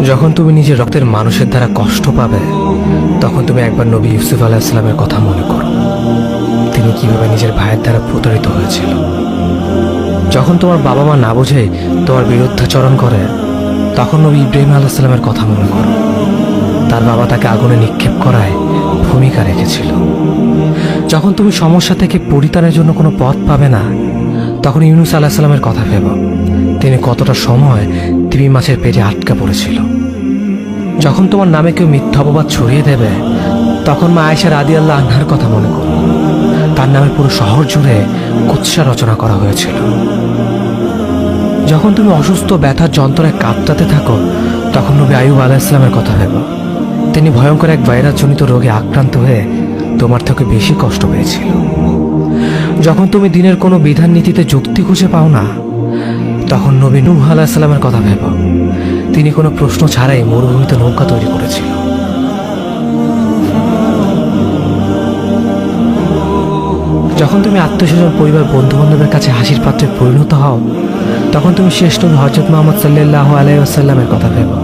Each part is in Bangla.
যখন তুমি নিজের রক্তের মানুষের দ্বারা কষ্ট পাবে, তখন তুমি একবার নবী ইউসুফ আলাইহিস সালামের কথা মনে করো। তিনি কিভাবে নিজের ভাইয়ের দ্বারা প্রতারিত হয়েছিল। যখন তোমার বাবা মা না বুঝে তোমার বিরুদ্ধাচরণ করে, তখন নবী ইব্রাহিম আলাইহিস সালামের কথা মনে করো। তার বাবা তাকে আগুনে নিক্ষেপ করায় ভূমিকা রেখেছিল। যখন তুমি সমস্যা থেকে পরিত্রাণের জন্য কোনো পথ পাবে না, তখন ইউনুস আলাইহিস সালামের কথা ভেবো। তিনি কতটা সময় তিমি মাছের পেটে আটকা পড়েছিল। যখন তোমার নামে কেউ মিথ্যা অপবাদ ছড়িয়ে দেবে, তখন মা আয়েশা রাদিয়াল্লাহু আনহার কথা মনে করো। তার নামে পুরো শহর জুড়ে কুৎসা রচনা করা হয়েছিল। যখন তুমি অসুস্থ ব্যথার যন্ত্রণায় কাঁপতে থাকো, তখন নবী আইয়ুব আলাইহিস সালামের কথা ভেবো। তিনি ভয়ঙ্কর এক ভাইরাসজনিত রোগে আক্রান্ত হয়ে তোমার থেকে বেশি কষ্ট পেয়েছিল। যখন তুমি দিনের কোনো বিধান নীতিতে যুক্তি খুঁজে পাও না, তখন নবী নূহ আলাইহিস সালামের কথা ভেবো। তিনি কোনো প্রশ্ন ছাড়াই মরুভূমিতে নৌকা তৈরি করেছিল। যখন তুমি আত্মীয়স্বজন, পরিবার, বন্ধু বান্ধবের কাছে হাসির পাত্রে পরিণত হও, তখন তুমি শেষ নবী হযরত মুহাম্মদ সাল্লাল্লাহু আলাইহি ওয়াসাল্লামের কথা ভেবো।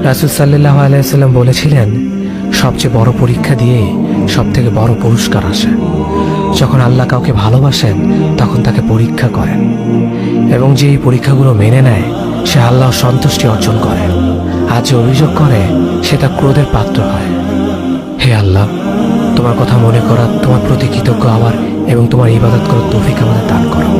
রাসূল সাল্লাল্লাহু আলাইহি ওয়াসাল্লাম বলেছিলেন, সবচেয়ে বড় পরীক্ষা দিয়ে সবথেকে বড় পুরস্কার আসে। যখন আল্লাহ কাউকে ভালোবাসেন, তখন তাকে পরীক্ষা করেন, এবং যে এই পরীক্ষাগুলো মেনে নেয়, সে আল্লাহর সন্তুষ্টি অর্জন করে। আর যে অভিযোগ করে, সে তা ক্রোধের পাত্র হয়। হে আল্লাহ, তোমার কথা মনে করা, তোমার প্রতি কৃতজ্ঞ হওয়ার এবং তোমার ইবাদত করার তৌফিক আমাদের দান করো।